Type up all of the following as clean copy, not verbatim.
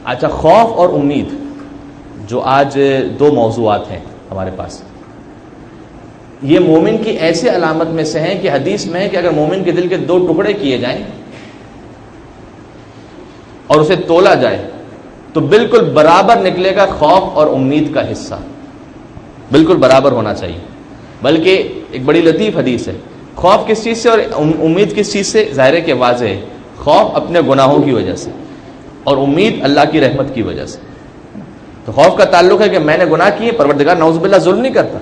اچھا، خوف اور امید جو آج دو موضوعات ہیں ہمارے پاس، یہ مومن کی ایسی علامت میں سے ہیں کہ حدیث میں ہے کہ اگر مومن کے دل کے دو ٹکڑے کیے جائیں اور اسے تولا جائے تو بالکل برابر نکلے گا خوف اور امید کا حصہ، بالکل برابر ہونا چاہیے. بلکہ ایک بڑی لطیف حدیث ہے، خوف کس چیز سے اور امید کس چیز سے؟ ظاہر ہے کہ واضح ہے، خوف اپنے گناہوں کی وجہ سے اور امید اللہ کی رحمت کی وجہ سے. تو خوف کا تعلق ہے کہ میں نے گناہ کیے، پروردگار نعوذ باللہ ظلم نہیں کرتا،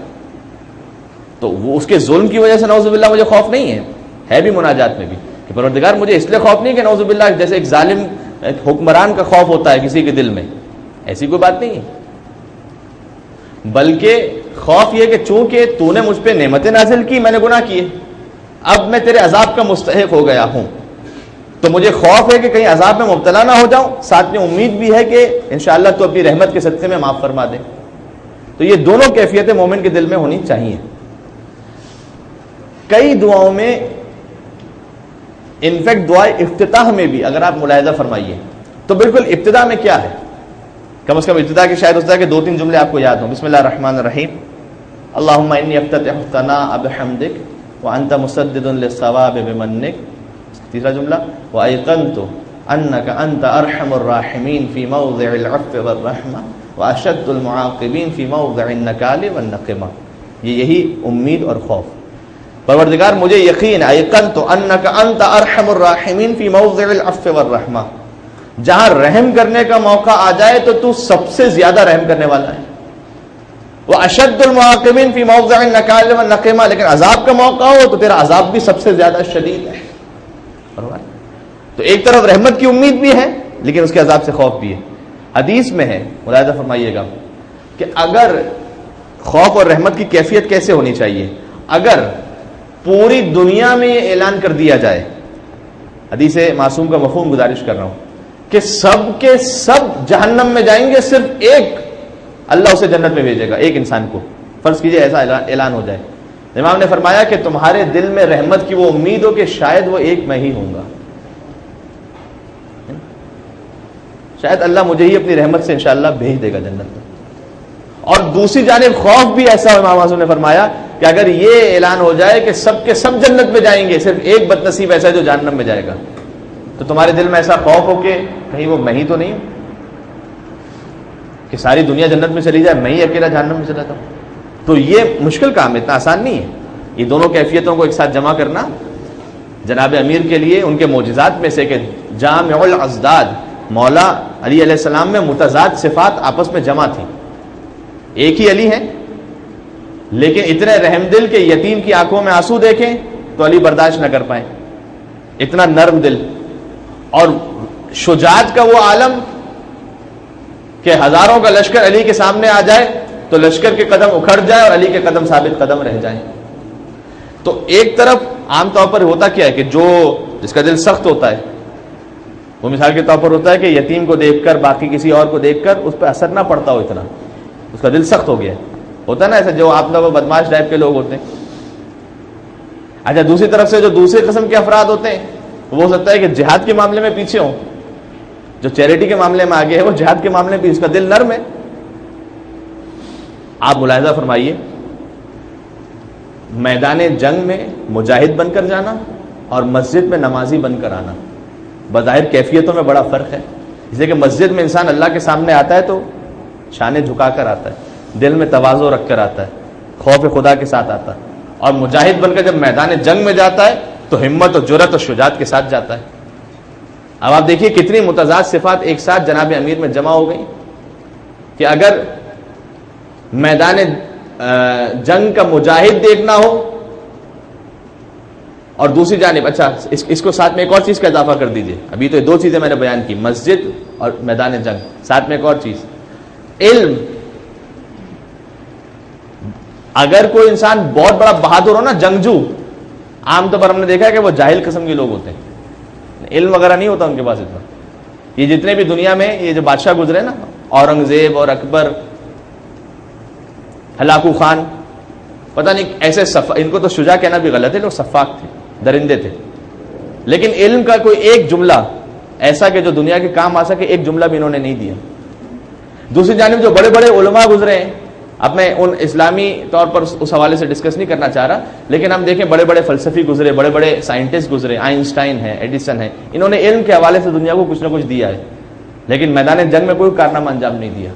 تو وہ اس کے ظلم کی وجہ سے نعوذ باللہ مجھے خوف نہیں ہے بھی مناجات میں بھی کہ پروردگار مجھے اس لیے خوف نہیں کہ نعوذ باللہ جیسے ایک ظالم حکمران کا خوف ہوتا ہے کسی کے دل میں، ایسی کوئی بات نہیں ہے. بلکہ خوف یہ کہ چونکہ تو نے مجھ پہ نعمتیں نازل کی، میں نے گناہ کیے، اب میں تیرے عذاب کا مستحق ہو گیا ہوں، تو مجھے خوف ہے کہ کہیں عذاب میں مبتلا نہ ہو جاؤں، ساتھ میں امید بھی ہے کہ انشاءاللہ تو اپنی رحمت کے صدقے میں معاف فرما دے. تو یہ دونوں کیفیتیں مومن کے دل میں ہونی چاہیے. کئی دعاؤں میں، انفیکٹ دعائے افتتاح میں بھی اگر آپ ملاحظہ فرمائیے تو بالکل ابتدا میں کیا ہے، کم از کم ابتدا کے شاید ہوتا ہے کہ 2-3 جملے آپ کو یاد ہوں. بسم اللہ الرحمن الرحیم، اللہم انی افتتح الثناء بحمدک وانت مسدد للصواب بمنک. تیسرا جملہ، وایقنت انک انت ارحم الراحمین فی موضع العفو والرحمہ واشد المعاقبین فی موضع النکال والنقمہ. یہی امید اور خوف. پروردگار مجھے یقین، ایقنت انک انت ارحم الراحمین فی موضع العفو والرحمہ، جہاں رحم کرنے کا موقع آ جائے تو تو سب سے زیادہ رحم کرنے والا ہے. واشد المعاقبین فی موضع النکال والنقمہ، لیکن عذاب کا موقع ہو تو تیرا عذاب بھی سب سے زیادہ شدید ہے. تو ایک طرف رحمت کی امید بھی ہے لیکن اس کے عذاب سے خوف بھی ہے. حدیث میں ہے، ملاحظہ فرمائیے گا کہ اگر خوف اور رحمت کی کیفیت کیسے ہونی چاہیے، اگر پوری دنیا میں یہ اعلان کر دیا جائے، حدیث معصوم کا مفہوم گزارش کر رہا ہوں کہ سب کے سب جہنم میں جائیں گے، صرف ایک اللہ اسے جنت میں بھیجے گا، ایک انسان کو. فرض کیجئے ایسا اعلان ہو جائے. امام نے فرمایا کہ تمہارے دل میں رحمت کی وہ امید ہو کہ شاید وہ ایک میں ہی ہوں گا، شاید اللہ مجھے ہی اپنی رحمت سے انشاءاللہ بھیج دے گا جنت میں. اور دوسری جانب خوف بھی ایسا ہو، امام معصوم نے فرمایا کہ اگر یہ اعلان ہو جائے کہ سب کے سب جنت میں جائیں گے، صرف ایک بد نصیب ایسا ہے جو جہنم میں جائے گا، تو تمہارے دل میں ایسا خوف ہو کہ کہیں وہ میں ہی تو نہیں ہوں، کہ ساری دنیا جنت میں چلی جائے، میں ہی اکیلا جہنم میں چلا جاؤں. تو یہ مشکل کام ہے، اتنا آسان نہیں ہے. یہ دونوں کیفیتوں کو ایک ساتھ جمع کرنا جناب امیر کے لیے ان کے معجزات میں سے کہ جامع الازداد، مولا علی علیہ السلام میں متضاد صفات آپس میں جمع تھیں. ایک ہی علی ہیں لیکن اتنے رحم دل کہ یتیم کی آنکھوں میں آنسو دیکھیں تو علی برداشت نہ کر پائیں، اتنا نرم دل. اور شجاعت کا وہ عالم کہ ہزاروں کا لشکر علی کے سامنے آ جائے تو لشکر کے قدم اکھڑ جائے اور علی کے قدم ثابت قدم رہ جائیں. تو ایک طرف عام طور پر ہوتا کیا ہے کہ جو جس کا دل سخت ہوتا ہے وہ مثال کے طور پر ہوتا ہے کہ یتیم کو دیکھ کر، باقی کسی اور کو دیکھ کر اس پہ اثر نہ پڑتا ہو، اتنا اس کا دل سخت ہو گیا ہوتا ہے نا، ایسا جو آپ لوگ بدماش ٹائپ کے لوگ ہوتے ہیں. اچھا، دوسری طرف سے جو دوسرے قسم کے افراد ہوتے ہیں وہ ہو سکتا ہے کہ جہاد کے معاملے میں پیچھے ہوں، جو چیریٹی کے معاملے میں آگے ہے وہ جہاد کے معاملے میں اس کا دل نرم ہے. آپ ملاحظہ فرمائیے، میدان جنگ میں مجاہد بن کر جانا اور مسجد میں نمازی بن کر آنا، بظاہر کیفیتوں میں بڑا فرق ہے. اس لیے کہ مسجد میں انسان اللہ کے سامنے آتا ہے تو شانے جھکا کر آتا ہے، دل میں تواضع رکھ کر آتا ہے، خوف خدا کے ساتھ آتا ہے. اور مجاہد بن کر جب میدان جنگ میں جاتا ہے تو ہمت اور جرأت اور شجاعت کے ساتھ جاتا ہے. اب آپ دیکھیے کتنی متضاد صفات ایک ساتھ جناب امیر میں جمع ہو گئی کہ اگر میدان جنگ کا مجاہد دیکھنا ہو اور دوسری جانب، اچھا اس کو ساتھ میں ایک اور چیز کا اضافہ کر دیجئے. ابھی تو 2 چیزیں میں نے بیان کی، مسجد اور میدان جنگ، ساتھ میں ایک اور چیز علم. اگر کوئی انسان بہت بڑا بہادر ہو نا، جنگجو، عام طور پر ہم نے دیکھا ہے کہ وہ جاہل قسم کے لوگ ہوتے ہیں، علم وغیرہ نہیں ہوتا ان کے پاس اتنا. یہ جتنے بھی دنیا میں یہ جو بادشاہ گزرے نا، اورنگزیب اور اکبر، ہلاکو خان، پتہ نہیں ایسے ان کو تو شجاع کہنا بھی غلط ہے، لوگ سفاک تھے، درندے تھے، لیکن علم کا کوئی ایک جملہ ایسا کہ جو دنیا کے کام آ سکے ایک جملہ بھی انہوں نے نہیں دیا۔ دوسری جانب جو بڑے بڑے علماء گزرے ہیں، اب میں ان اسلامی طور پر اس حوالے سے ڈسکس نہیں کرنا چاہ رہا، لیکن ہم دیکھیں بڑے بڑے فلسفی گزرے، بڑے بڑے سائنٹسٹ گزرے، آئنسٹائن ہے، ایڈیسن ہے، انہوں نے علم کے حوالے سے دنیا کو کچھ نہ کچھ دیا ہے، لیکن میدان جنگ میں کوئی کارنامہ انجام نہیں دیا۔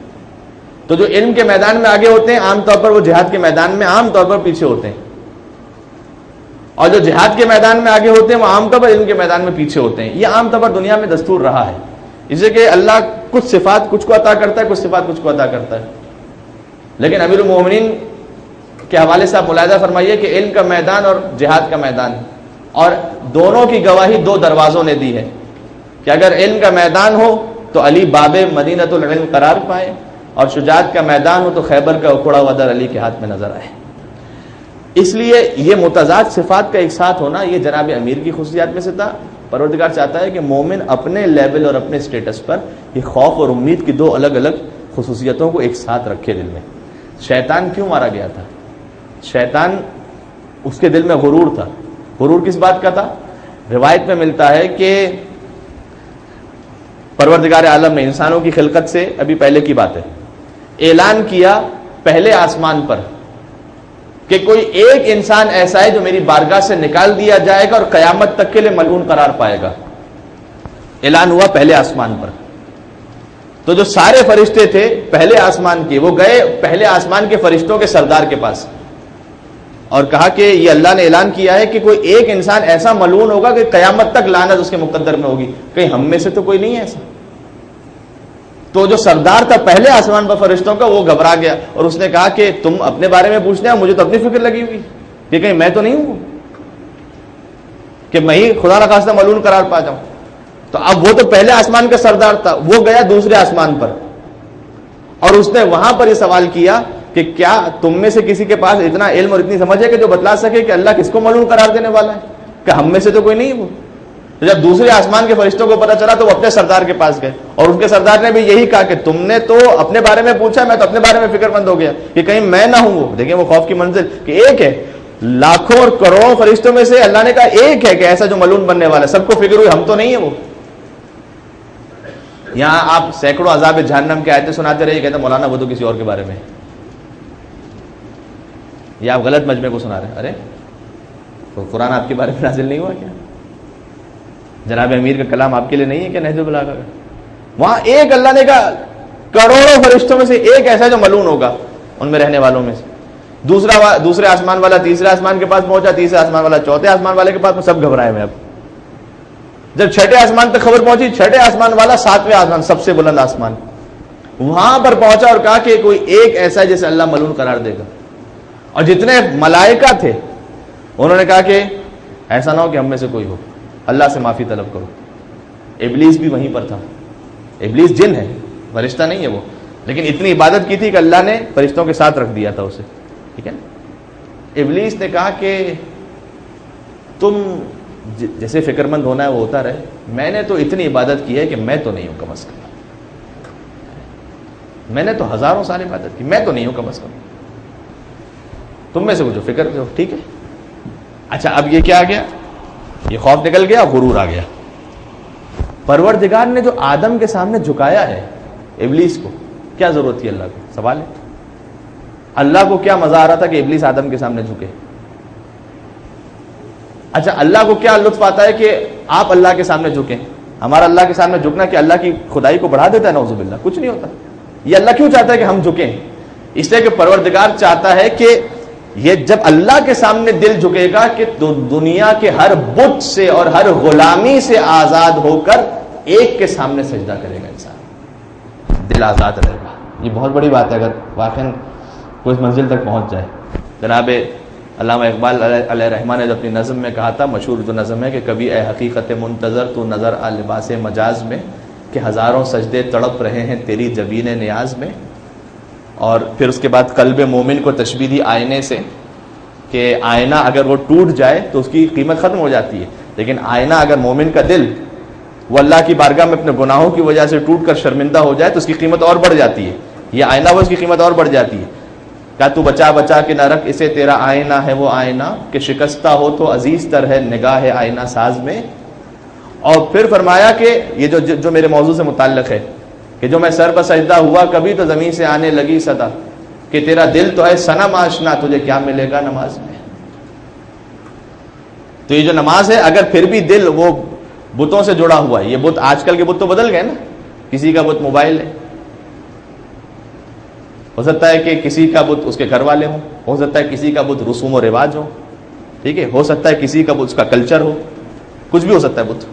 تو جو علم کے میدان میں آگے ہوتے ہیں عام طور پر وہ جہاد کے میدان میں عام طور پر پیچھے ہوتے ہیں، اور جو جہاد کے میدان میں آگے ہوتے ہیں وہ عام طور پر علم کے میدان میں پیچھے ہوتے ہیں۔ یہ عام طور پر دنیا میں دستور رہا ہے، اس لیے کہ اللہ کچھ صفات کچھ کو عطا کرتا ہے، کچھ صفات کچھ کو عطا کرتا ہے۔ لیکن امیر المومنین کے حوالے سے آپ ملاحظہ فرمائیے کہ علم کا میدان اور جہاد کا میدان، اور دونوں کی گواہی دو دروازوں نے دی ہے کہ اگر علم کا میدان ہو تو علی باب مدینۃ العلم قرار پائے، اور شجاعت کا میدان ہو تو خیبر کا اکھڑا ہوا در علی کے ہاتھ میں نظر آئے۔ اس لیے یہ متضاد صفات کا ایک ساتھ ہونا یہ جناب امیر کی خصوصیات میں سے تھا۔ پروردگار چاہتا ہے کہ مومن اپنے لیول اور اپنے سٹیٹس پر یہ خوف اور امید کی دو الگ الگ خصوصیتوں کو ایک ساتھ رکھے دل میں۔ شیطان کیوں مارا گیا تھا؟ شیطان اس کے دل میں غرور تھا۔ غرور کس بات کا تھا؟ روایت میں ملتا ہے کہ پروردگار عالم نے انسانوں کی خلقت سے ابھی پہلے کی بات ہے، اعلان کیا پہلے آسمان پر کہ کوئی ایک انسان ایسا ہے جو میری بارگاہ سے نکال دیا جائے گا اور قیامت تک کے لیے ملعون قرار پائے گا۔ اعلان ہوا پہلے آسمان پر، تو جو سارے فرشتے تھے پہلے آسمان کے وہ گئے پہلے آسمان کے فرشتوں کے سردار کے پاس اور کہا کہ یہ اللہ نے اعلان کیا ہے کہ کوئی ایک انسان ایسا ملعون ہوگا کہ قیامت تک لعنت اس کے مقدر میں ہوگی، کہیں ہم میں سے تو کوئی نہیں ہے ایسا۔ تو جو سردار تھا پہلے آسمان پر فرشتوں کا وہ گھبرا گیا اور اس نے کہا کہ تم اپنے بارے میں پوچھتے ہیں، مجھے تو اپنی فکر لگی ہوئی کہ کہیں میں تو نہیں ہوں کہ میں ہی خدا نخواستہ ملعون قرار پا جاؤں۔ تو اب وہ تو پہلے آسمان کا سردار تھا، وہ گیا دوسرے آسمان پر اور اس نے وہاں پر یہ سوال کیا کہ کیا تم میں سے کسی کے پاس اتنا علم اور اتنی سمجھ ہے کہ جو بتلا سکے کہ اللہ کس کو ملعون قرار دینے والا ہے؟ کہ ہم میں سے تو کوئی نہیں وہ۔ جب دوسرے آسمان کے فرشتوں کو پتہ چلا تو وہ اپنے سردار کے پاس گئے اور ان کے سردار نے بھی یہی کہا کہ تم نے تو اپنے بارے میں پوچھا، میں تو اپنے بارے میں فکر مند ہو گیا کہ کہیں میں نہ ہوں۔ وہ دیکھیں وہ خوف کی منزل کہ ایک ہے لاکھوں اور کروڑوں فرشتوں میں سے اللہ نے کہا ایک ہے کہ ایسا جو ملعون بننے والا ہے، سب کو فکر ہوئی ہم تو نہیں ہے وہ۔ یہاں آپ سینکڑوں عذاب جہنم کے آیتیں سناتے رہے، کہتے مولانا وہ تو کسی اور کے بارے میں، یہ آپ غلط مجمع کو سنا رہے ہیں۔ ارے تو قرآن آپ کے بارے میں نازل نہیں ہوا کیا؟ جناب امیر کا کلام آپ کے لیے نہیں ہے کہ نہج البلاغہ کا؟ وہاں ایک اللہ نے کہا کروڑوں فرشتوں میں سے ایک ایسا جو ملعون ہوگا ان میں رہنے والوں میں سے۔ دوسرے آسمان والا تیسرے آسمان کے پاس پہنچا، تیسرے آسمان والا چوتھے آسمان والے کے پاس، میں سب گھبرائے میں۔ اب جب چھٹے آسمان تک خبر پہنچی، چھٹے آسمان والا ساتویں آسمان سب سے بلند آسمان، وہاں پر پہنچا اور کہا کہ کوئی ایک ایسا ہے جسے اللہ ملعون قرار دے گا۔ اور جتنے ملائکہ تھے انہوں نے کہا کہ ایسا نہ ہو کہ ہم میں سے کوئی ہو، اللہ سے معافی طلب کرو۔ ابلیس بھی وہیں پر تھا، ابلیس جن ہے فرشتہ نہیں ہے وہ، لیکن اتنی عبادت کی تھی کہ اللہ نے فرشتوں کے ساتھ رکھ دیا تھا اسے، ٹھیک ہے نا۔ ابلیس نے کہا کہ تم جیسے فکر مند ہونا ہے وہ ہوتا رہے، میں نے تو اتنی عبادت کی ہے کہ میں تو نہیں ہوں کم از کم، میں نے تو ہزاروں سال عبادت کی، میں تو نہیں ہوں کم از کم، تم میں سے وہ جو فکر جو ٹھیک ہے۔ اچھا اب یہ کیا آ گیا؟ یہ خوف نکل گیا، غرور آ گیا۔ پروردگار نے جو آدم کے سامنے جھکایا ہے ابلیس کو، کیا ضرورت تھی اللہ کو؟ سوال ہے، اللہ کو کیا مزہ آ رہا تھا کہ ابلیس آدم کے سامنے جھکے؟ اچھا اللہ کو کیا لطف آتا ہے کہ آپ اللہ کے سامنے جھکیں؟ ہمارا اللہ کے سامنے جھکنا کہ اللہ کی خدائی کو بڑھا دیتا ہے؟ نعوذ باللہ، کچھ نہیں ہوتا۔ یہ اللہ کیوں چاہتا ہے کہ ہم جھکیں؟ اس لیے کہ پروردگار چاہتا ہے کہ یہ جب اللہ کے سامنے دل جھکے گا کہ دنیا کے ہر بت سے اور ہر غلامی سے آزاد ہو کر ایک کے سامنے سجدہ کرے گا انسان، دل آزاد رہے گا۔ یہ بہت بڑی بات ہے اگر واقعا کوئی اس منزل تک پہنچ جائے۔ جناب علامہ اقبال علیہ رحمٰن نے جو اپنی نظم میں کہا تھا، مشہور جو نظم ہے کہ کبھی اے حقیقت منتظر تو نظر آ لباس مجاز میں، کہ ہزاروں سجدے تڑپ رہے ہیں تیری جبین نیاز میں۔ اور پھر اس کے بعد قلب مومن کو تشبیہ دی آئینے سے کہ آئینہ اگر وہ ٹوٹ جائے تو اس کی قیمت ختم ہو جاتی ہے، لیکن آئینہ اگر مومن کا دل وہ اللہ کی بارگاہ میں اپنے گناہوں کی وجہ سے ٹوٹ کر شرمندہ ہو جائے تو اس کی قیمت اور بڑھ جاتی ہے۔ یہ آئینہ وہ اس کی قیمت اور بڑھ جاتی ہے۔ کیا تو بچا بچا کے نہ رکھ اسے، تیرا آئینہ ہے وہ آئینہ کہ شکستہ ہو تو عزیز تر ہے نگاہ آئینہ ساز میں۔ اور پھر فرمایا کہ یہ جو میرے موضوع سے متعلق ہے کہ جو میں سر پر سجدہ ہوا کبھی تو زمین سے آنے لگی صدا، کہ تیرا دل تو ہے صنم آشنا، تجھے کیا ملے گا نماز میں. تو یہ جو نماز ہے اگر پھر بھی دل وہ بتوں سے جڑا ہوا ہے، یہ بت آج کل کے بت تو بدل گئے نا، کسی کا بت موبائل ہے، ہو سکتا ہے کہ کسی کا بت اس کے گھر والے ہوں، ہو سکتا ہے کسی کا بت رسوم و رواج ہو، ٹھیک ہے، ہو سکتا ہے کسی کا بت اس کا کلچر ہو، کچھ بھی ہو سکتا ہے بت.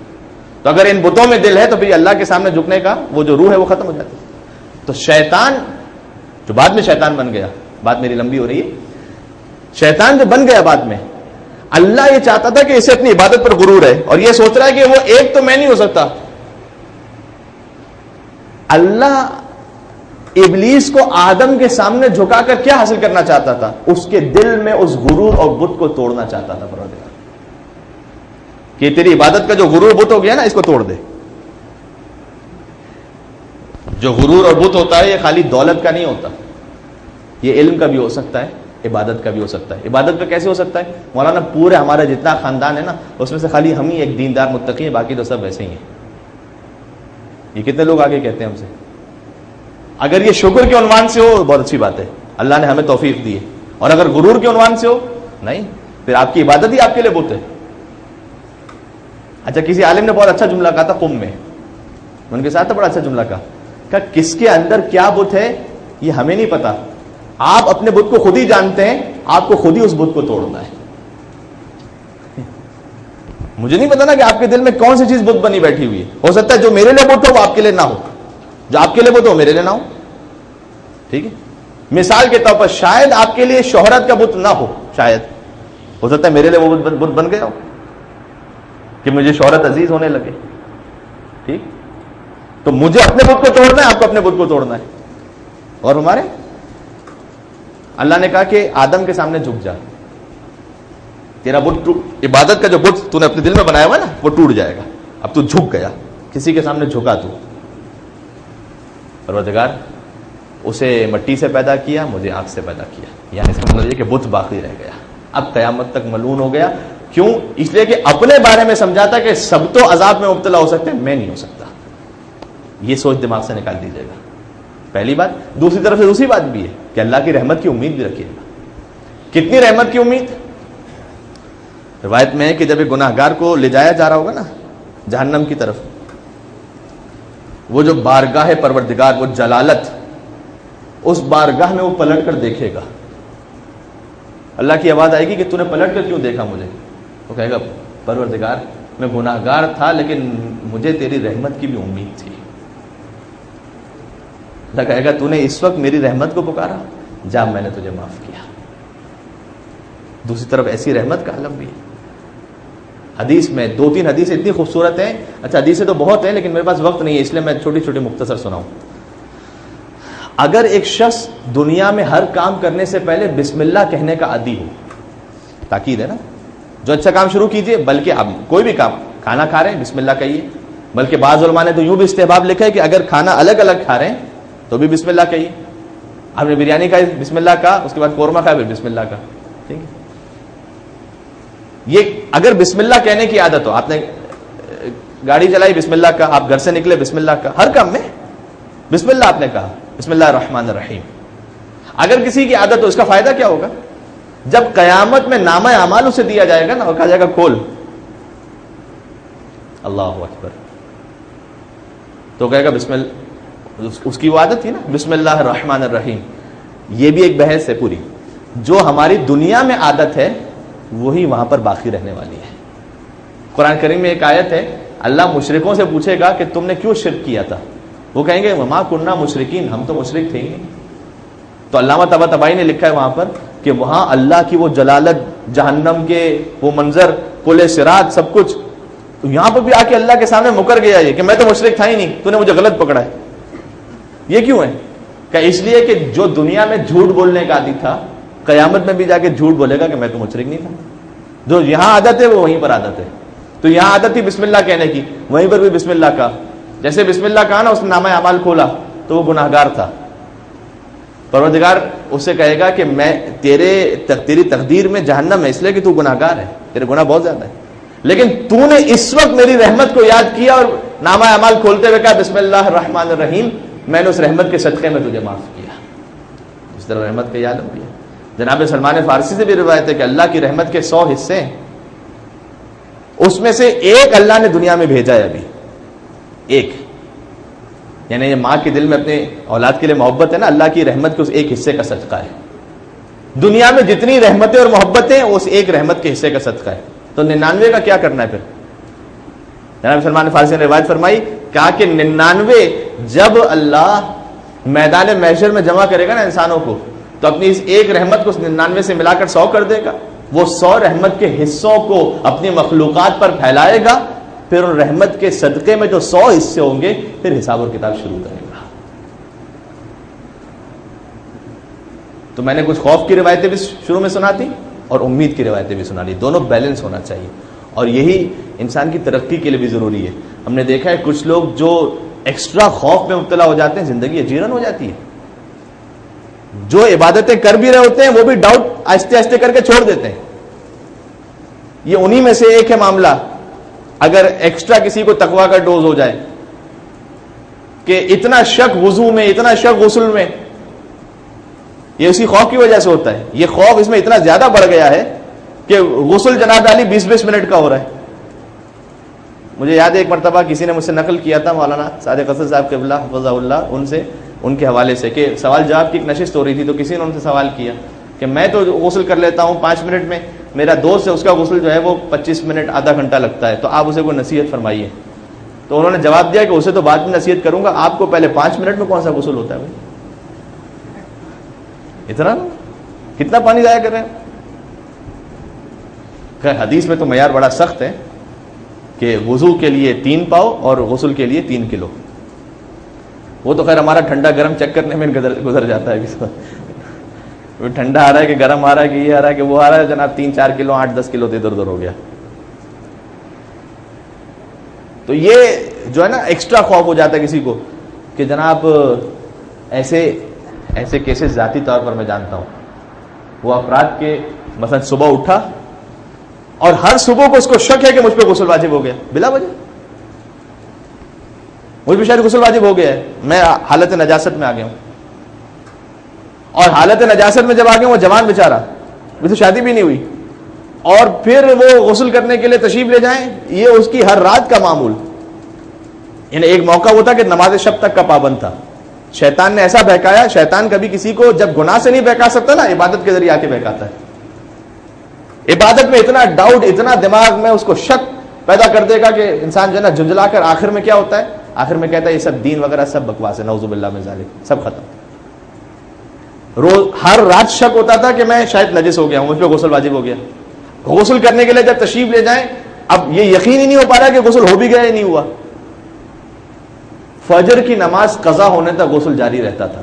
تو اگر ان بتوں میں دل ہے تو پھر اللہ کے سامنے جھکنے کا وہ جو روح ہے وہ ختم ہو جاتی ہے. تو شیطان جو بعد میں شیطان بن گیا، بات میری لمبی ہو رہی ہے، شیطان جو بن گیا بعد میں، اللہ یہ چاہتا تھا کہ اسے اپنی عبادت پر غرور ہے اور یہ سوچ رہا ہے کہ وہ ایک تو میں نہیں ہو سکتا. اللہ ابلیس کو آدم کے سامنے جھکا کر کیا حاصل کرنا چاہتا تھا؟ اس کے دل میں اس غرور اور بت کو توڑنا چاہتا تھا پروردگار، کہ تیری عبادت کا جو غرور بت ہو گیا نا، اس کو توڑ دے. جو غرور اور بت ہوتا ہے یہ خالی دولت کا نہیں ہوتا، یہ علم کا بھی ہو سکتا ہے، عبادت کا بھی ہو سکتا ہے. عبادت کا کیسے ہو سکتا ہے؟ مولانا پورے ہمارا جتنا خاندان ہے نا اس میں سے خالی ہم ہی ایک دیندار متقی ہیں، باقی تو سب ویسے ہی ہیں. یہ کتنے لوگ آگے کہتے ہیں ہم سے؟ اگر یہ شکر کے عنوان سے ہو بہت اچھی بات ہے، اللہ نے ہمیں توفیق دی ہے، اور اگر غرور کے عنوان سے ہو نہیں، پھر آپ کی عبادت ہی آپ کے لیے بت ہے. اچھا کسی عالم نے بہت اچھا جملہ کہا تھا قم میں، ان کے ساتھ بڑا اچھا جملہ کہا کس کے اندر کیا بت ہے یہ ہمیں نہیں پتا، آپ اپنے بت کو خود ہی جانتے ہیں، آپ کو خود ہی اس بت کو توڑنا ہے. مجھے نہیں پتا نا کہ آپ کے دل میں کون سی چیز بت بنی بیٹھی ہوئی ہے. ہو سکتا ہے جو میرے لیے بت ہو وہ آپ کے لیے نہ ہو، جو آپ کے لیے بت ہو میرے لیے نہ ہو. ٹھیک ہے، مثال کے طور پر شاید آپ کے لیے شہرت کا بت نہ ہو، شاید ہو سکتا ہے میرے لیے وہ بت بن گیا ہو کہ مجھے شہرت عزیز ہونے لگے. ٹھیک، تو مجھے اپنے بت کو توڑنا ہے، آپ کو اپنے بت کو توڑنا ہے. اور ہمارے اللہ نے کہا کہ آدم کے سامنے جھک جا، تیرا بت عبادت کا جو بت تو نے اپنے دل میں بنایا ہوا نا وہ ٹوٹ جائے گا. اب تو جھک گیا، کسی کے سامنے جھکا تو. پروردگار اسے مٹی سے پیدا کیا، مجھے آگ سے پیدا کیا، یعنی اس کا مطلب یہ کہ بت باقی رہ گیا، اب قیامت تک ملعون ہو گیا. کیوں؟ اس لیے کہ اپنے بارے میں سمجھا تھا کہ سب تو عذاب میں مبتلا ہو سکتے ہیں، میں نہیں ہو سکتا. یہ سوچ دماغ سے نکال دیجیے گا، پہلی بات. دوسری طرف سے دوسری بات بھی ہے کہ اللہ کی رحمت کی امید بھی رکھیے گا. کتنی رحمت کی امید؟ روایت میں ہے کہ جب ایک گناہگار کو لے جایا جا رہا ہوگا نا جہنم کی طرف، وہ جو بارگاہ پروردگار، وہ جلالت، اس بارگاہ میں وہ پلٹ کر دیکھے گا. اللہ کی آواز آئے گی کہ تو نے پلٹ کر کیوں دیکھا مجھے؟ وہ کہے گا پروردگار میں گناہگار تھا لیکن مجھے تیری رحمت کی بھی امید تھی. اللہ کہے گا تو نے اس وقت میری رحمت کو پکارا، جا میں نے تجھے معاف کیا. دوسری طرف ایسی رحمت کا عالم بھی ہے. حدیث میں 2-3 حدیثیں اتنی خوبصورت ہیں. اچھا حدیثیں تو بہت ہیں لیکن میرے پاس وقت نہیں ہے اس لیے میں چھوٹی چھوٹی مختصر سناؤں. اگر ایک شخص دنیا میں ہر کام کرنے سے پہلے بسم اللہ کہنے کا عادی ہو، تاکید ہے نا، جو اچھا کام شروع کیجئے، بلکہ اب کوئی بھی کام، کھانا کھا رہے ہیں بسم اللہ کہیے، بلکہ بعض علماء نے تو یوں بھی استحباب لکھا ہے کہ اگر کھانا الگ الگ کھا رہے ہیں تو بھی بسم اللہ کہیے. آپ نے بریانی کھائی بسم اللہ کہا، اس کے بعد قورمہ کھایا پھر بسم اللہ کہا. ٹھیک ہے، یہ اگر بسم اللہ کہنے کی عادت ہو، آپ نے گاڑی چلائی بسم اللہ کہا، آپ گھر سے نکلے بسم اللہ کہا، ہر کام میں بسم اللہ آپ نے کہا، بسم اللہ الرحمن الرحیم. اگر کسی کی عادت ہو، اس کا فائدہ کیا ہوگا؟ جب قیامت میں نامہ اعمال اسے دیا جائے گا نا، اور کہا جائے گا کھول، اللہ اکبر، تو کہے گا بسم اللہ، اس کی وہ عادت تھی نا بسم اللہ الرحمن الرحیم. یہ بھی ایک بحث ہے پوری. جو ہماری دنیا میں عادت ہے وہی وہاں پر باقی رہنے والی ہے. قرآن کریم میں ایک آیت ہے، اللہ مشرکوں سے پوچھے گا کہ تم نے کیوں شرک کیا تھا؟ وہ کہیں گے وما کننا مشرکین، ہم تو مشرک تھے ہی نہیں. تو علامہ طباطبائی نے لکھا ہے وہاں پر کہ وہاں اللہ کی وہ جلالت، جہنم کے وہ منظر، پل صراط، سب کچھ. تو یہاں پر بھی آ کے اللہ کے سامنے مکر گیا یہ کہ میں تو مشرک تھا ہی نہیں، تو نے مجھے غلط پکڑا ہے. یہ کیوں ہے؟ کہ اس لیے کہ جو دنیا میں جھوٹ بولنے کا عادی تھا، قیامت میں بھی جا کے جھوٹ بولے گا کہ میں تو مشرک نہیں تھا. جو یہاں عادت ہے وہ وہیں پر عادت ہے. تو یہاں عادت تھی بسم اللہ کہنے کی، وہیں پر بھی بسم اللہ کہا. جیسے بسم اللہ کہا نا، اس نے نامہ اعمال کھولا تو وہ گناہگار تھا. پروردگار اس سے کہے گا کہ میں تیری تقدیر میں جہنم ہے اس لیے کہ تو گناہگار ہے، تیرے گناہ بہت زیادہ ہے، لیکن تو نے اس وقت میری رحمت کو یاد کیا اور نامہ اعمال کھولتے ہوئے کہا بسم اللہ الرحمن الرحیم، میں نے اس رحمت کے صدقے میں تجھے معاف کیا. اس طرح رحمت کا عالم بھی ہے. جناب سلمان فارسی سے بھی روایت ہے کہ اللہ کی رحمت کے 100 حصے ہیں، اس میں سے ایک اللہ نے دنیا میں بھیجا ہے ابھی، ایک. یعنی یہ ماں کے دل میں اپنے اولاد کے لیے محبت ہے نا، اللہ کی رحمت کے اس ایک حصے کا صدقہ ہے. دنیا میں جتنی رحمتیں اور محبتیں اس ایک رحمت کے حصے کا صدقہ ہے. تو 99 کا کیا کرنا ہے پھر؟ جناب سلمان فارسی نے روایت فرمائی، کہا کہ 99 جب اللہ میدان محشر میں جمع کرے گا نا انسانوں کو، تو اپنی اس ایک رحمت کو اس 99 سے ملا کر 100 کر دے گا. وہ 100 رحمت کے حصوں کو اپنی مخلوقات پر پھیلائے گا، پھر ان رحمت کے صدقے میں جو 100 حصے ہوں گے پھر حساب اور کتاب شروع کرے گا. تو میں نے کچھ خوف کی روایتیں بھی شروع میں سنا دی اور امید کی روایتیں بھی سنا لی. دونوں بیلنس ہونا چاہیے، اور یہی انسان کی ترقی کے لیے بھی ضروری ہے. ہم نے دیکھا ہے کچھ لوگ جو ایکسٹرا خوف میں مبتلا ہو جاتے ہیں، زندگی اجیرن ہو جاتی ہے. جو عبادتیں کر بھی رہے ہوتے ہیں وہ بھی ڈاؤٹ آہستہ آہستہ کر کے چھوڑ دیتے ہیں. یہ انہی میں سے ایک ہے معاملہ. اگر ایکسٹرا کسی کو تقویٰ کا ڈوز ہو جائے کہ اتنا شک وضو میں، اتنا شک غسل میں، یہ اسی خوف کی وجہ سے ہوتا ہے. یہ خوف اس میں اتنا زیادہ بڑھ گیا ہے کہ غسل جناب علی 20-20 منٹ کا ہو رہا ہے. مجھے یاد ہے ایک مرتبہ کسی نے مجھ سے نقل کیا تھا، مولانا صادق حسن صاحب قبلہ حفظہ اللہ، ان سے ان کے حوالے سے، کہ سوال جواب کی ایک نشست ہو رہی تھی، تو کسی نے ان سے سوال کیا کہ میں تو غسل کر لیتا ہوں 5 منٹ میں، میرا دوست ہے اس کا غسل جو ہے وہ 25 منٹ آدھا گھنٹہ لگتا ہے، تو آپ اسے کوئی نصیحت فرمائیے. تو انہوں نے جواب دیا کہ اسے تو بعد میں نصیحت کروں گا، آپ کو پہلے 5 منٹ میں کون سا غسل ہوتا ہے بھائی؟ اتنا کتنا پانی ضائع کر رہے ہیں. خیر حدیث میں تو معیار بڑا سخت ہے کہ وضو کے لیے 3 پاؤ اور غسل کے لیے 3 کلو. وہ تو خیر ہمارا ٹھنڈا گرم چیک کرنے میں گزر جاتا ہے. ٹھنڈا آ رہا ہے کہ گرم آ رہا ہے کہ یہ آ رہا ہے کہ وہ آ رہا ہے، جناب 3-4 کلو 8-10 کلو ادھر ادھر ہو گیا. تو یہ جو ہے نا ایکسٹرا خوف ہو جاتا ہے کسی کو کہ جناب ایسے کیسز ذاتی طور پر میں جانتا ہوں. وہ افراد کے مثلا صبح اٹھا اور ہر صبح کو اس کو شک ہے کہ مجھ پہ غسل واجب ہو گیا بلا وجہ، مجھ پہ شاید غسل واجب ہو گیا ہے، میں حالت نجاست میں آ گیا ہوں. اور حالت نجاست میں جب آ گیا وہ جوان بیچارہ، ابھی تو شادی بھی نہیں ہوئی، اور پھر وہ غسل کرنے کے لیے تشریف لے جائیں، یہ اس کی ہر رات کا معمول. یعنی ایک موقع وہ تھا کہ نماز شب تک کا پابند تھا، شیطان نے ایسا بہکایا. شیطان کبھی کسی کو جب گناہ سے نہیں بہکا سکتا نا، عبادت کے ذریعے آ کے بہکاتا ہے. عبادت میں اتنا ڈاؤٹ، اتنا دماغ میں اس کو شک پیدا کر دے گا کہ انسان جو ہے نا جھنجھلا کر آخر میں کیا ہوتا ہے، آخر میں کہتا ہے یہ سب دین وغیرہ سب بکواس ہے، نعوذ باللہ من ذالک، سب ختم. روز ہر رات شک ہوتا تھا کہ میں شاید نجس ہو گیا ہوں، مجھ پہ غسل واجب ہو گیا. غسل کرنے کے لیے جب تشریف لے جائیں، اب یہ یقین ہی نہیں ہو پا رہا کہ غسل ہو بھی گیا یا نہیں ہوا. فجر کی نماز قضا ہونے تک غسل جاری رہتا تھا،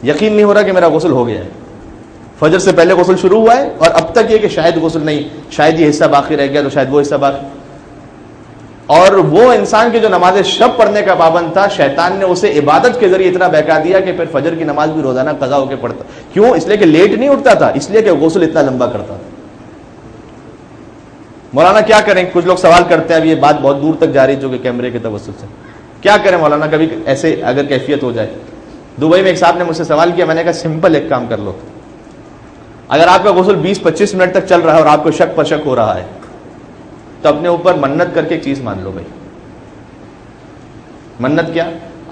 یقین نہیں ہو رہا کہ میرا غسل ہو گیا ہے. فجر سے پہلے غسل شروع ہوا ہے اور اب تک یہ کہ شاید غسل نہیں، شاید یہ حصہ باقی رہ گیا تو شاید وہ حصہ باقی. اور وہ انسان کے جو نماز شب پڑھنے کا پابند تھا، شیطان نے اسے عبادت کے ذریعے اتنا بہکا دیا کہ پھر فجر کی نماز بھی روزانہ قضا ہو کے پڑھتا. کیوں؟ اس لیے کہ لیٹ نہیں اٹھتا تھا، اس لیے کہ غسل اتنا لمبا کرتا تھا. مولانا کیا کریں؟ کچھ لوگ سوال کرتے ہیں، اب یہ بات بہت دور تک جا رہی ہے جو کہ کیمرے کے توسط سے. کیا کریں مولانا کبھی ایسے اگر کیفیت ہو جائے؟ دبئی میں ایک صاحب نے مجھ سے سوال کیا، میں نے کہا سمپل ایک کام کر لو. اگر آپ کا غسل 20-25 منٹ تک چل رہا ہے اور آپ کو شک پر شک ہو رہا ہے تو اپنے اوپر منت کر کے ایک چیز مان لو بھائی. منت کیا؟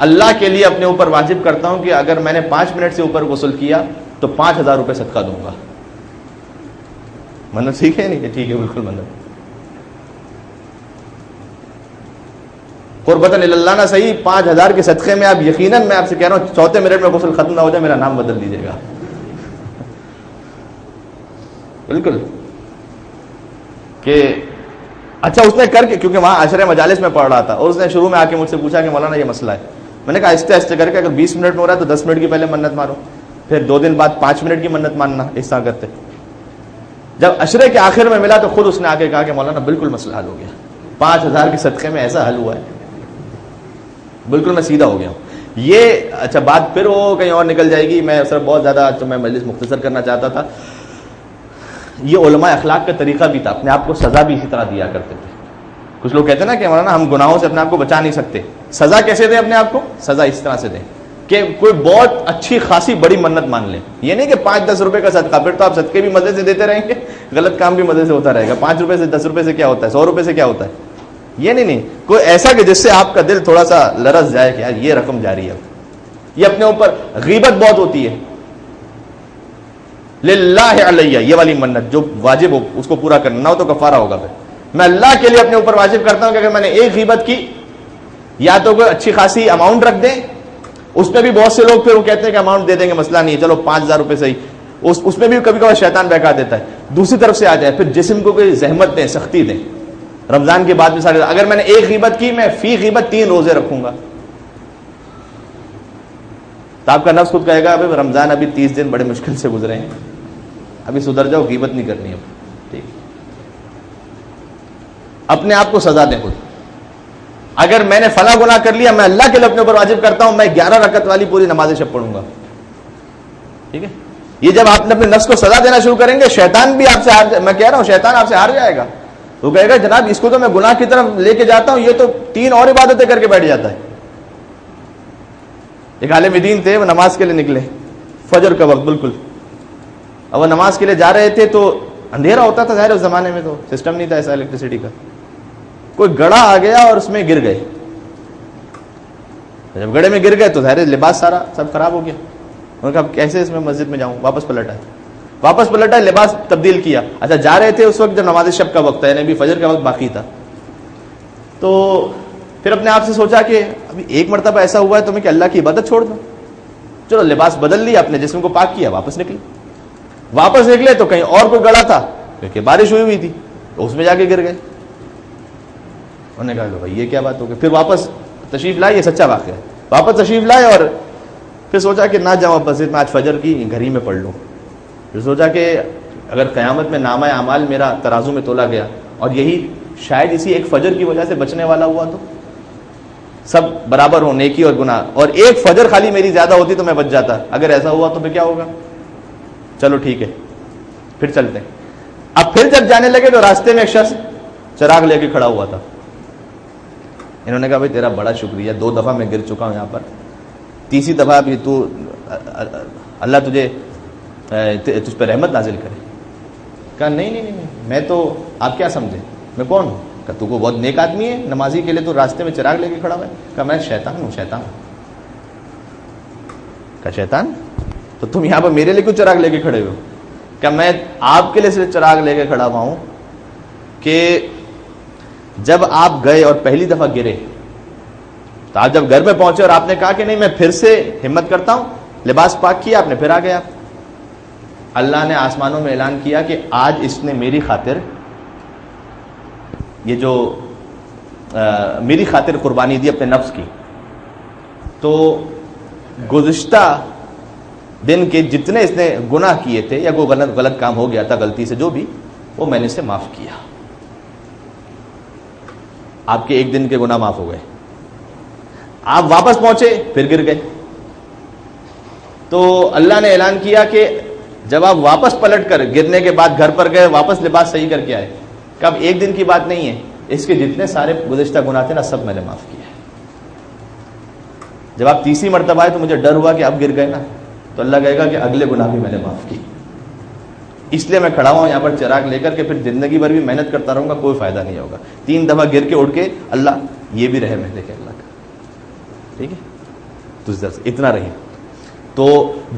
اللہ کے لیے اپنے اوپر واجب کرتا ہوں کہ اگر میں نے 5 منٹ سے اوپر غسل کیا تو 5000 روپے صدقہ دوں گا. منت ٹھیک ہے نہیں؟ ٹھیک ہے، بالکل منت. قربتاً اللہ نہ صحیح 5000 کے صدقے میں آپ یقیناً، میں آپ سے کہہ رہا ہوں 4 منٹ میں غسل ختم نہ ہو جائے میرا نام بدل دیجیے گا. بالکل کہ اچھا اس نے کر کے، کیونکہ وہاں عشرہ مجالس میں پڑھ رہا تھا اور اس نے شروع میں آ کے مجھ سے پوچھا کہ مولانا یہ مسئلہ ہے. میں نے کہا آہستہ آہستہ کر کے، اگر 20 منٹ میں ہو رہا ہے تو 10 منٹ کی پہلے منت مارو، پھر 2 دن بعد 5 منٹ کی منت ماننا، اس طرح کرتے. جب عشرے کے آخر میں ملا تو خود اس نے آ کے کہا کہ مولانا بالکل مسئلہ حل ہو گیا، 5000 کے صدقے میں ایسا حل ہوا ہے، بالکل میں سیدھا ہو گیا ہوں. یہ اچھا بات پھر وہ کہیں اور نکل جائے گی. میں سر بہت زیادہ تو میں مجلس مختصر کرنا چاہتا تھا. یہ علماء اخلاق کا طریقہ بھی تھا، اپنے آپ کو سزا بھی اسی طرح دیا کرتے تھے. کچھ لوگ کہتے ہیں نا کہ مولانا ہم گناہوں سے اپنے آپ کو بچا نہیں سکتے. سزا کیسے دیں اپنے آپ کو؟ سزا اس طرح سے دیں کہ کوئی بہت اچھی خاصی بڑی منت مان لیں. یہ نہیں کہ 5-10 روپے کا صدقہ، پھر تو آپ صدقے بھی مزے سے دیتے رہیں گے، غلط کام بھی مزے سے ہوتا رہے گا. 5 روپے سے 10 روپے سے کیا ہوتا ہے، 100 روپے سے کیا ہوتا ہے. یہ نہیں، کوئی ایسا کہ جس سے آپ کا دل تھوڑا سا لرز جائے کہ یار یہ رقم جاری ہے. یہ اپنے اوپر غیبت بہت ہوتی ہے. للہ علیہ، یہ والی منت جو واجب ہو اس کو پورا کرنا، نہ ہو تو کفارہ ہوگا. پھر میں اللہ کے لیے اپنے اوپر واجب کرتا ہوں کہ اگر میں نے ایک غیبت کی، یا تو کوئی اچھی خاصی اماؤنٹ رکھ دیں. اس میں بھی بہت سے لوگ پھر وہ کہتے ہیں کہ اماؤنٹ دے دیں گے، مسئلہ نہیں ہے، چلو 5000 روپے صحیح. اس میں بھی کبھی کبھی شیطان بہکا دیتا ہے. دوسری طرف سے آ جائے پھر جسم کو کوئی زحمت دیں، سختی دیں. رمضان کے بعد میں اگر میں نے ایک غیبت کی، میں فی غیبت 3 روزے رکھوں گا. تو آپ کا نفس خود کہے گا ابھی رمضان ابھی 30 دن بڑے مشکل سے گزرے ہیں، ابھی سدھر جاؤ، غیبت نہیں کرنی اب. ٹھیک، اپنے آپ کو سزا دیں خود. اگر میں نے فلاں گناہ کر لیا، میں اللہ کے لیے اپنے اوپر واجب کرتا ہوں، میں 11 رکعت والی پوری نماز شب پڑھوں گا. ٹھیک ہے، یہ جب آپ نے اپنے نفس کو سزا دینا شروع کریں گے، شیطان بھی آپ سے ہار، میں کہہ رہا ہوں شیطان آپ سے ہار جائے گا. وہ کہے گا جناب اس کو تو میں گناہ کی طرف لے کے جاتا ہوں، یہ تو 3 اور عبادتیں کر کے بیٹھ جاتا ہے. ایک عالم دین تھے، وہ نماز کے لیے نکلے فجر کا وقت بالکل. اب وہ نماز کے لیے جا رہے تھے تو اندھیرا ہوتا تھا، ظاہر اس زمانے میں تو سسٹم نہیں تھا ایسا الیکٹریسٹی کا. کوئی گڑھا آ گیا اور اس میں گر گئے. جب گڑھے میں گر گئے تو ظاہر لباس سارا سب خراب ہو گیا. انہوں نے کہا کیسے اس میں مسجد میں جاؤں، واپس پلٹ آئے، لباس تبدیل کیا. اچھا جا رہے تھے اس وقت جب نماز شب کا وقت ہے، یعنی فجر کا وقت باقی تھا. تو پھر اپنے آپ سے سوچا کہ ابھی ایک مرتبہ ایسا ہوا ہے تو میں کہ اللہ کی عبادت چھوڑ دوں. چلو لباس بدل لیا، اپنے جسم کو پاک کیا، واپس نکلے تو کہیں اور کوئی گڑھا تھا کیونکہ بارش ہوئی تھی، تو اس میں جا کے گر گئے. انہوں نے کہا بھائی یہ کیا بات ہو گئی. پھر واپس تشریف لائے، یہ سچا واقعہ ہے. واپس تشریف لائے اور پھر سوچا کہ نہ جاؤں مسجد میں، آج فجر کی گھر ہی میں پڑھ لوں. پھر سوچا کہ اگر قیامت میں نامہ اعمال میرا ترازو میں تولا گیا اور یہی شاید اسی ایک فجر کی وجہ سے بچنے والا ہوا تو سب برابر ہوں، نیکی اور گناہ، اور ایک فجر خالی میری زیادہ ہوتی تو میں بچ جاتا. اگر ایسا ہوا تو پھر کیا ہوگا. چلو ٹھیک ہے پھر چلتے ہیں. اب پھر جب جانے لگے تو راستے میں ایک شخص چراغ لے کے کھڑا ہوا تھا. انہوں نے کہا بھائی تیرا بڑا شکریہ، 2 دفعہ میں گر چکا ہوں یہاں پر، تیسری دفعہ بھی تو اللہ تجھ پہ رحمت نازل کرے. کہا نہیں، میں تو آپ کیا سمجھے، میں کون ہوں. کہ تو کو بہت نیک آدمی ہے، نمازی کے لیے تو راستے میں چراغ لے کے کھڑا ہوا ہے. کہا میں شیطان ہوں. کہا شیطان، تو تم یہاں پر میرے لیے کیوں چراغ لے کے کھڑے ہو. کہ میں آپ کے لیے صرف چراغ لے کے کھڑا ہوا ہوں کہ جب آپ گئے اور پہلی دفعہ گرے تو آپ جب گھر میں پہنچے اور آپ نے کہا کہ نہیں میں پھر سے ہمت کرتا ہوں، لباس پاک کیا آپ نے، پھر آ گیا. اللہ نے آسمانوں میں اعلان کیا کہ آج اس نے میری خاطر یہ جو میری خاطر قربانی دی اپنے نفس کی، تو گزشتہ دن کے جتنے اس نے گناہ کیے تھے یا کوئی غلط کام ہو گیا تھا غلطی سے جو بھی، وہ میں نے اسے معاف کیا. آپ کے ایک دن کے گناہ معاف ہو گئے. آپ واپس پہنچے پھر گر گئے تو اللہ نے اعلان کیا کہ جب آپ واپس پلٹ کر گرنے کے بعد گھر پر گئے، واپس لباس صحیح کر کے آئے، کہ اب ایک دن کی بات نہیں ہے، اس کے جتنے سارے گزشتہ گناہ تھے نا سب میں نے معاف کیا ہے. جب آپ تیسری مرتبہ آئے تو مجھے ڈر ہوا کہ اب گر گئے نا، تو اللہ کہے گا کہ اگلے گناہ بھی میں نے معاف کی. اس لیے میں کھڑا ہوں یہاں پر چراغ لے کر کے، پھر زندگی بھر بھی محنت کرتا رہوں گا، کوئی فائدہ نہیں ہوگا. 3 دفعہ گر کے اٹھ کے اللہ یہ بھی رحم ہے دیکھے اللہ کا. ٹھیک ہے، تو اتنا رہی. تو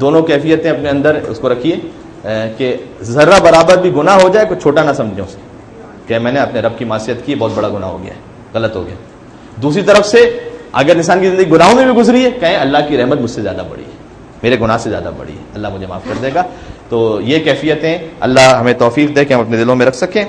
دونوں کیفیتیں اپنے اندر اس کو رکھیے کہ ذرہ برابر بھی گناہ ہو جائے کوئی چھوٹا نہ سمجھیں اسے کہ میں نے اپنے رب کی معصیت کی، بہت بڑا گناہ ہو گیا ہے، غلط ہو گیا. دوسری طرف سے اگر انسان کی زندگی گناہوں میں بھی گزری ہے، کہیں اللہ کی رحمت مجھ سے زیادہ بڑی ہے، میرے گناہ سے زیادہ بڑی ہے، اللہ مجھے معاف کر دے گا. تو یہ کیفیتیں اللہ ہمیں توفیق دے کہ ہم اپنے دلوں میں رکھ سکیں.